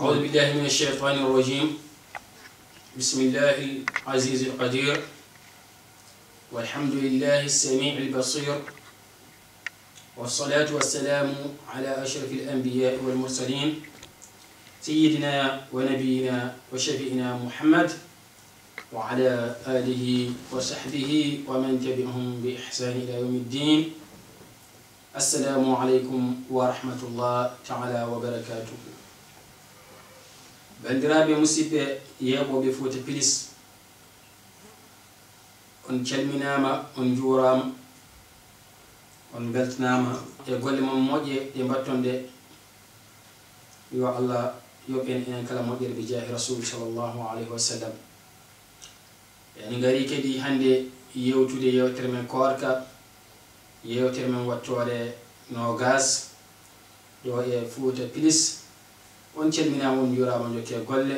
أعوذ بالله من الشيطان الرجيم. بسم الله العزيز القدير، والحمد لله السميع البصير، والصلاة والسلام على أشرف الأنبياء والمرسلين سيدنا ونبينا وشفيعنا محمد وعلى آله وصحبه ومن تبعهم بإحسان إلى يوم الدين. السلام عليكم ورحمة الله تعالى وبركاته. bandiraɓe musidɓe yeɓoɓe Fouta Pilis, on calminama, on juurama, on beltanama e golle mon moƴƴe ɗe mbattonde. Yo Allah yoɓen enen kala moƴƴere bi jaahi rasul sallllahu alayhi wa sallam. en gari kadi hande yewtude yewtere men korka, yewtere men wattore nogas ɗo e Fouta Pilis. on calminama, on juurama, jokke golle.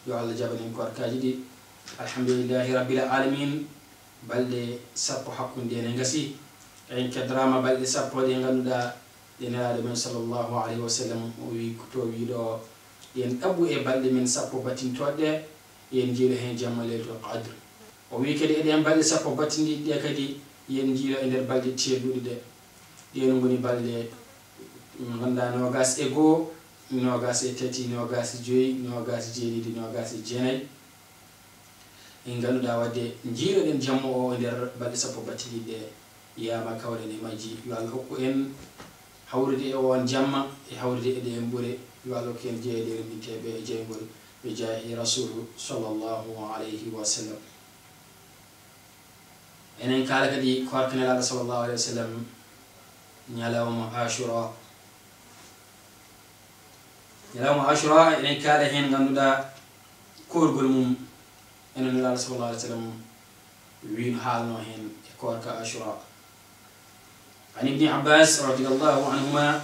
yo Allah jaɓanen korkaji ɗi. alhamdulillahi rabbil alamin. balɗe sappo hakkunde ene gasi, en keddarama balɗe sappo ɗe ganduɗa ɗe nelaɗo men sallllahu alayhi wa sallam o wi to wiɗo yen ɗabbu e balɗe men sappo battintoɗɗe yen jiilo hen jamma laylatul qadr. o wi kadi eɗen balɗe sappo battindiɗe ɗe kadi yen jiilo e nder balɗe tedduɗe ɗe. ɗen goni balɗe ganduɗa nogas e goho, nogas e tati, nogas e joyi, nogas e jeeɗiɗi, nogas e jeenayyi. en ganduɗa wadde jiiloɗen jamma o nder balɗe sappo battidiɗe yiyama kawren e majji. yo Allah hokku en hawrude e on jamma e hawrude e ɗen ɓuure. yo Allah hokku en jeeyede remɗinteɓe e jeygol ɓe jaahi rasulu sallllahu alayhi wa sallam. enen kala kadi korkanelaɗo sallllahu alayhi wa sallam ñalawma ashura. ñalawma ashura enen kaala hen ganduɗa korgol mum. enen nelaɗo sallllahu alayhi wa sallam wino haalno hen e korka ashura. an ibni abbas radiallahu anhuma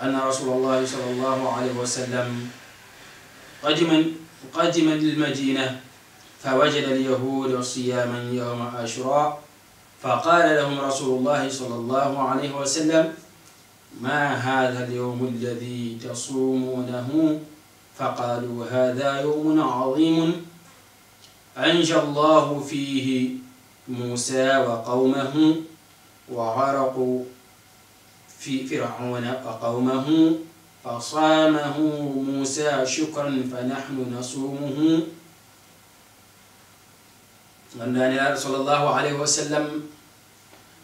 anna rasulallahi sallllahu alayhi wa sallam قدم للمدينة فوجد اليهود صياما يوم عاشوراء فقال لهم رسول الله صلى الله عليه وسلم ما هذا اليوم الذي تصومونه؟ فقالوا هذا يوم عظيم أنجى الله فيه موسى وقومه وغرقوا في فرعون وقومه فصامه موسى شكرا فنحن نصومه. صلى الله عليه وسلم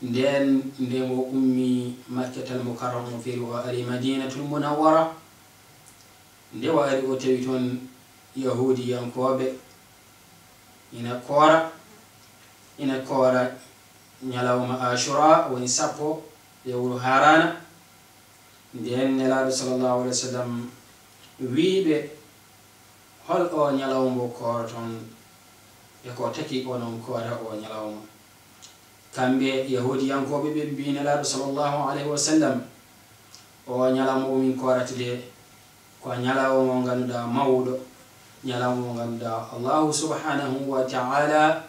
nden o ummi makkatal mukarram o feri o ari madinatul munawwara. nde o ari o tawi toon yahudiyankoɓe ina koora ñalawma ashura woni sappo lewru harana. nden nelaɗo sallllahu alayhi wa sallam wiɓe hol o ñalawma koora toon e ko taki onon koora o ñalawma. kamɓe yahudiyankoɓe ɓe mbi nelaɗo sallllahu alayhi wa sallam o ñalawma o min korata de ko ñalawma mo ganduɗa mawɗo, ñalawma mo ganduɗa allahu subhanahu wa ta'ala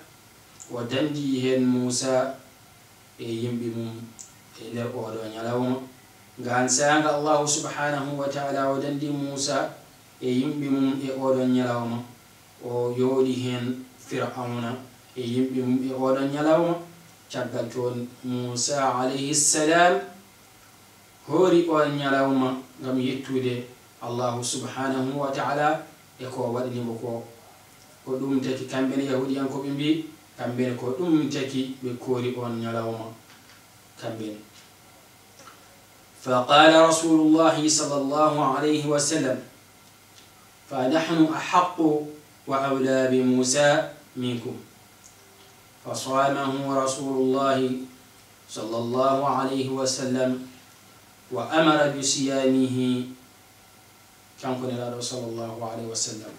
o dandi hen Musa e yimɓe mum e nder oɗo ñalawma. ngan sanga allahu subhanahu wa ta'ala o dandi Musa e yimɓe mum e oɗon ñalawma, o yooɗi hen fir'auna e yimɓe mum e oɗon ñalawma. caggal toon Musa alayhi salam hoori on ñalawma ngam yettude allahu subhanahu wa ta'ala e ko waɗanimo ko ɗum taki kamɓene yahudiyankoɓe mbi kamɓene ko ɗum taki ɓe koori on ñalawma kamɓene. فقال رسول الله صلى الله عليه وسلم فنحن أحق وأولى بموسى منكم. فصامه رسول الله صلى الله عليه وسلم وأمر بصيامه كان نلاɗo صلى الله عليه وسلم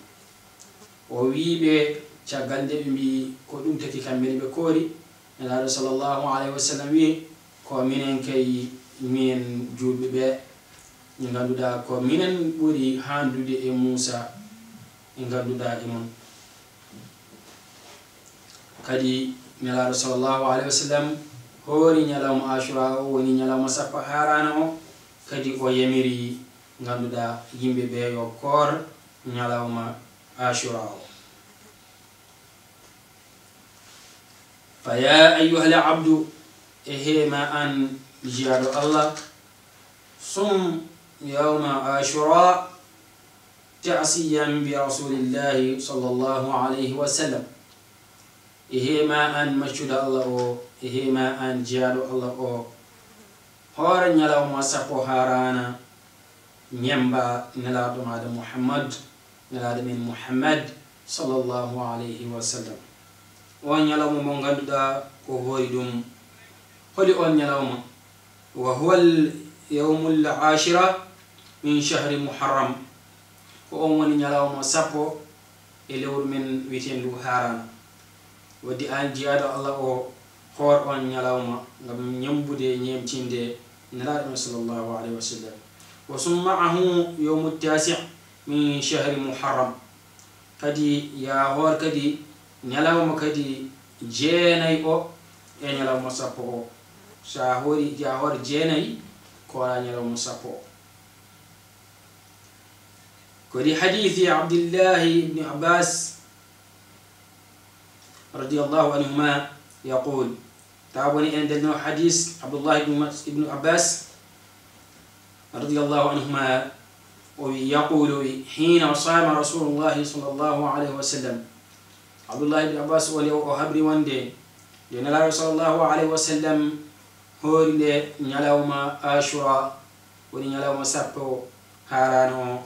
o wiiɓe caggal nde ɓe mbi ko ɗum taki kamɓene ɓe koori. nelaɗo صلى الله عليه وسلم wi ko minen kay min julɓe ɓe ɓe ganduɗa ko minen ɓuri handude e Musa ɓe ganduɗa e mon. kadi nelaɗo sallllahu alayhi wa sallam hoori ñalawma ashura o woni ñalawma sappo harana o kadi o yamiri ganduɗa yimɓe ɓe yo koor نيالوما عاشوراء. فيا أيها العبد إهما أن جعل الله صم يوم عاشوراء تعصيا برسول الله صلى الله عليه وسلم. إهما أن مشهد الله إهما أن جعل الله هور نيالوما سابو هارانا نيمبا نلاد محمد نلاد من محمد صلى الله عليه وسلم. on ñalawma mo ganduɗa ko hoori ɗum holi on ñalawma wa huwa yawmul ashira min shahri muharram ko on woni ñalawma sappo e lewru men witendu harana waddi an jiyaɗo allah o hoor on ñalawma ngam ñambude ñemtinde nelaɗo men sallllahu alayhi wa sallam. wa sum maahu yawmu tasi min shahri muharram kadi ya hoor kadi ñalawma kadi jeenayi o e ñalawma sappo o sa hoori ja hoore jeenayi ko wala ñalawma sappo o. kodi hadithi abdillahi ibni abbas radiyallahu anhuma yaqul taaboni en delno hadis abdullah ibnu abbas radiyallahu anhuma o yaqulu hina sama rasulullahi sallallahu alayhi wa sallam. Abdullah ibn Abbas woni o habri wonde de nelaɗo sallllahu alayhi wa sallam hoori nde ñalawma ashura woni ñalawma sappo harano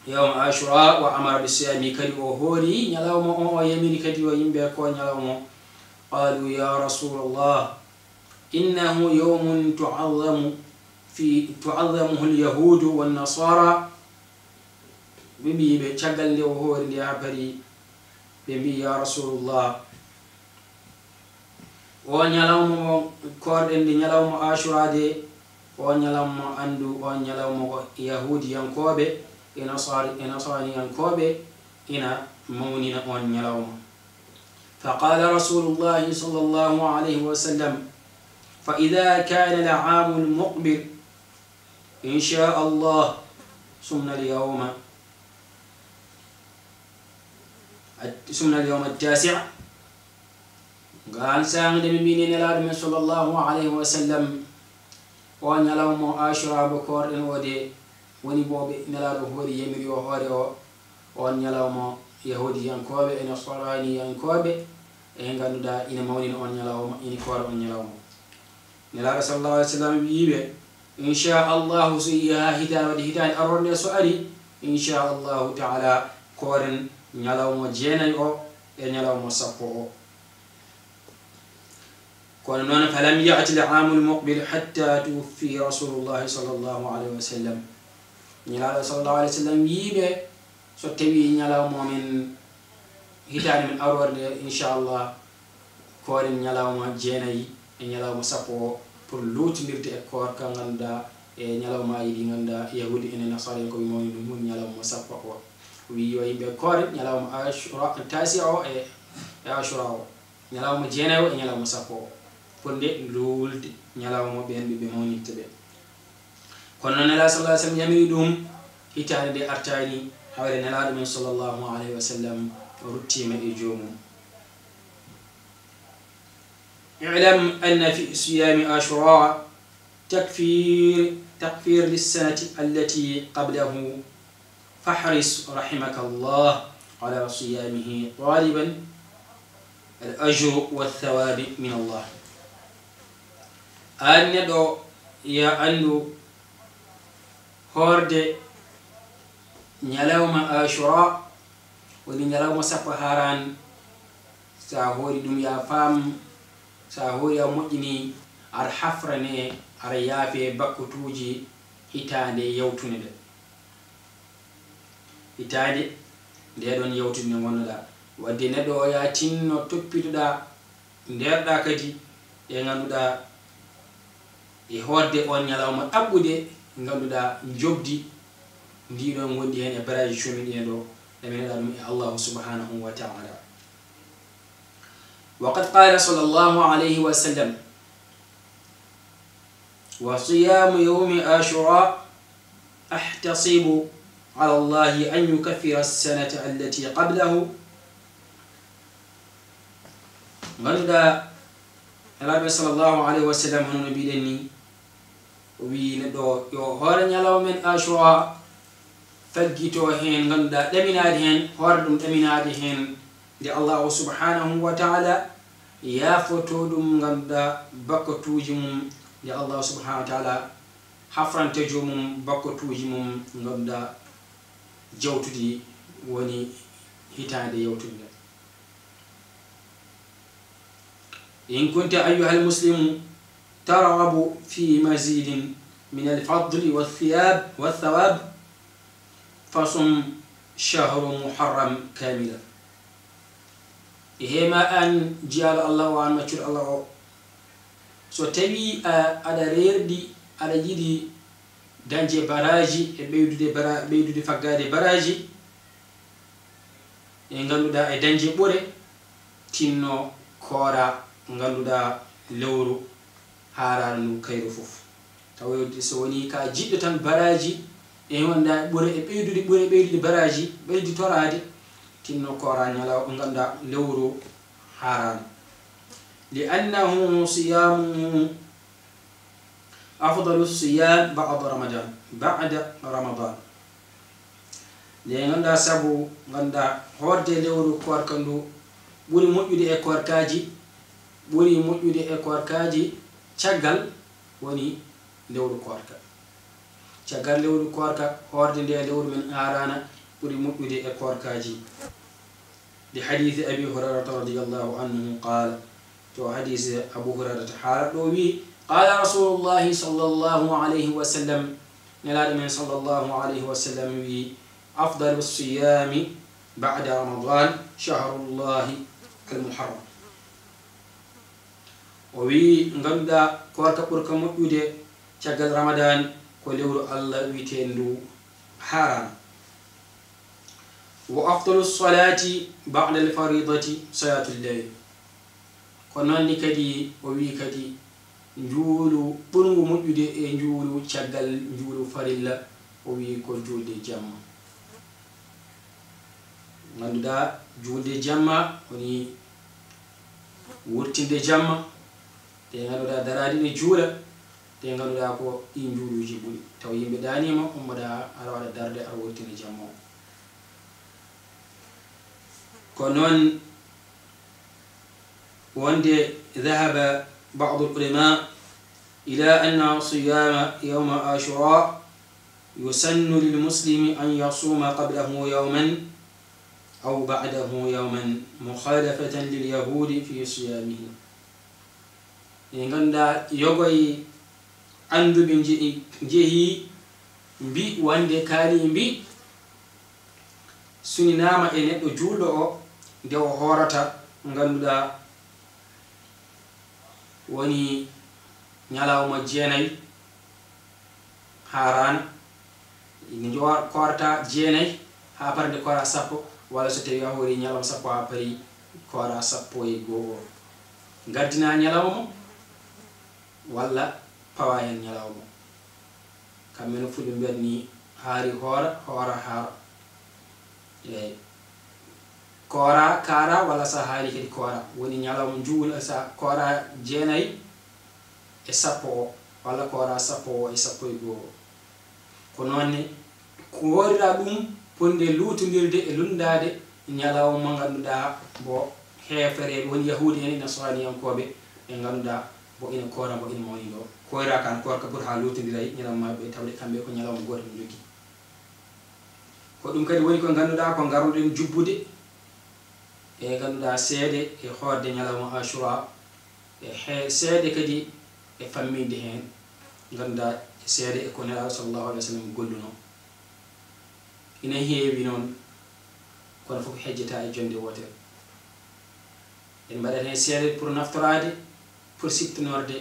yawma ashura wa amara bi siyami kadi o hoori ñalawma o yamiri kadi o yimɓe ko ñalawma qalu ya rasulallah innahu yawmun tu'azzamuhu alyahudu wannasara ɓe mbi ɓe caggal nde o hoori nde ha bari ɓe mbi ya rasulullah o ñalawma mo korɗen nde ñalawma ashura de o ñalawma andu o ñalawma ko yahudiyankoɓe e nasraniyankoɓe ina mawnina on ñalawma. faqala rasulullahi sallllahu alayhi wa sallam fa ida kana al-aamu al-muqbil insha allah sumna al-yawma sumna al-yawma at-tasi' ngal sangde mi mini nelaɗo men sallllahu alayhi wa sallam o ñalawma ashura bo korɗen o de woni boɓe nelaɗo hoori yamiri o hoore o on ñalawma yahudiyankoɓe e nasraniyankoɓe e ganduɗa ina mawnina on ñalawma ini koore on ñalawma. nelaɗo sallallahu alayhi wa sallam wiiɓe inchallahu so yiha hitande waɗi hitande arorde so ari inchallahu taala kooren ñalawma jeenayi o e ñalawma sappo o. kono noon falam yati l-aamu l-muqbil hatta tuwuffi rasulullahi sallllahu alayhi wa sallam. ñalawɗo sallllahu alayhi wa sallam yiiɓe so tawi ñalawma men hitande men arorde inchallah kooren ñalawma jeenayi e ñalawma sappo o pour luutinirde e koor ka ganduɗa e ñalawmaji ɗi ganduɗa yahudi ene nasara en koɓe mawni ɗum woni ñalawma sappo o. wi yo yimɓe koore ñalawma ashura tasi o e ashura o ñalawma jeenayi o e ñalawma sappo o pour nde luulde ñalawma ɓen ɓe mawnirte ɓe. kono noon nelaɗo sallah sallam yamiri ɗum hitande nde artani hawre nelaɗo men sallllahu alayhi wa sallam ruttima e joomum. اعلم أن في صيام عاشوراء تكفير للسنة التي قبله فاحرص رحمك الله على صيامه طالبا الأجر والثواب من الله. أن دو يا أندو هورد ñalawma ashura woni ñalawma sappo haran sa hoori ɗum ya faam sa hoori a moƴƴini aɗa hafrane aɗa yaafe bakkutuji hitande yawtune nde hitande nde ɗon yawtude nde gonnoɗa wadde neɗɗo o ya tinno toppitoɗa nderɗa kadi e ganduɗa e hoorde on ñalawma ɗaɓɓude ganduɗa jobdi ndiɗon gondi hen e baraji comi ɗen ɗo e meneɗa ɗum e allahu subhanahu wa taala. وقد قال صلى الله عليه وسلم وصيام يوم عاشوراء أحتسب على الله أن يكفر السنة التي قبله غندا النبي صلى الله عليه وسلم هنا بيدني ويندو يو هورا نيالو من عاشوراء فجيتو هين غندا دمينادي هين هوردum دمينادي هين دي الله سبحانه وتعالى يا فتودum غندا بكتوجي مum دي الله سبحانه وتعالى حفرانتجو مum بكتوجي مum غندا jawtudi woni hitande yawtude إن كنت أيها المسلم ترغب في مزيد من الفضل والثواب فصم شهر محرم كاملا إهما أن جعل الله وأن مشر الله so tawi aɗa rerdi aɗa yiɗi dañde baraji e ɓeydude faggade baraji e ganduɗa e dañde ɓure tinno koora ganduɗa lewru harano ndu kayru fof tawde so woni ka jiɗɗo tan baraji e wonda ɓure e ɓeydude baraji ɓeydi torade tinno koora ñalaw ganduɗa lewru harano li annahu siyamu afdalu siyam ba'da ramadan le ganduɗa sabu ganduɗa horde lewru koorka ndu ɓuri moƴƴude e koorkaji ɓuri moƴƴude e koorkaji caggal woni lewru koorka caggal lewru koorka horde nde lewru men harana ɓuri moƴƴude e koorkaji li hadith abi hurairata radiyallahu anhu qala to hadith abu hurairata haala ɗo wi qala rasulullahi sallallahu alayhi wa sallam nelaɗo men sallallahu alayhi wa sallam wi afdalu siyami ba'da ramadan shahrullahi almuharram o wi ganduɗa koorka ɓurka moƴƴude caggal ramadan ko lewru allah witendu harana wa afdalu salati ba'da alfaridati salatul layl ko nonni kadi o wi kadi njuulu ɓurngu moƴƴude e njuulu caggal njuulu farilla o wi ko julde jamma ganduɗa julde jamma woni wurtinde jamma te ganduɗa darade ne juula te ganduɗa ko ɗi njuuluji ɓuri taw yimɓe danima ummoɗa aɗa waɗa darde aɗa wurtinde jamma o ko noon wonde ذهب بعض العلماء إلى أن صيام يوم عاشوراء يسن للمسلم أن يصوم قبله يوما أو بعده يوما مخالفة لليهود في صيامه غندا يوغي أندو بنجي مبي وانده كالي مبي سنناما إنه جولو دو هورتا غندا woni ñalawma jeenayi harana koorata jeenayi ha parde koora sappo walla so tawi a hoori ñalawma sappo ha paari koora sappo e goo o gaddina ñalawma walla pawa hen ñalawma kamɓe no fulɓe mbiyat ni haari hoora haara eyi koora kaara walla sa haali kadi koora woni ñalawma juula sa koora jeenayi e sappo o walla koora sappo o e sappo e goo ko noonne koorira ɗum ponde luutodirde e lundade ñalawma ganduɗa bo heefere woni yahudi en e nasraniyankoɓe ɓe ganduɗa bo ina koora bo ina mawni ɗo koyra kan koorka pour ha luutodiray ñalawma ɓe tawde kamɓe ko ñalawma goto ɓe jogui ko ɗum kadi woni ko ganduɗa ko garuɗen jubbude e ganduɗa seede e hoorde ñalawma ashura e seede kadi e famminde hen ganduɗa e seede e ko nelaɗo sallallahu alayhi wa sallam golluno ina heewi noon kono fof hejjata e jonde wotere en mbaɗat hen seede pour naftorade pour siftinorde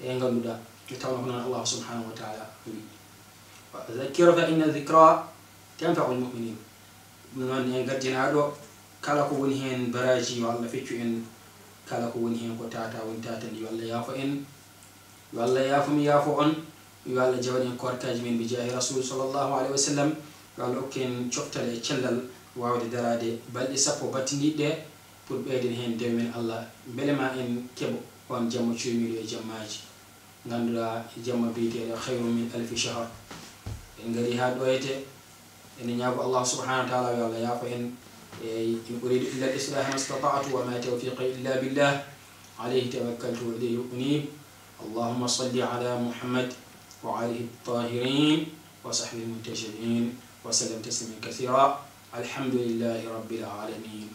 e ganduɗa e tawno ko noon allah subhanahu wa taala wi wa dhakkira fa inna dhikra tanfa'u almu'minin ɗum noon en gaddinaɗo kala ko woni hen baraji yo allah feccu en kala ko woni hen ko tata woni tata ndi yo allah yaafo en yo allah yaafo mi yaafo on yo Allah jawani korkaji men bi jahi rasul sallallahu alaihi wasallam yo Allah okken coftale e cellal wawde darade balɗe sappo battindiɗe pour ɓeyden hen dew men Allah belema en keɓo on jamma cuumiɗo e jammaji ganduɗa jamma biyeteɗo khayru min alfi shahr en gari ha ɗoyete en ñaago Allah subhanahu wa ta'ala yo Allah yaafo en in uridu illa al-islaha ma istata'tu wa ma tawfiqi illa billah alayhi tawakkaltu wa ilayhi unib اللهم صل على محمد وعلى الطاهرين وصحبه المنتشرين وسلم تسليما كثيرا الحمد لله رب العالمين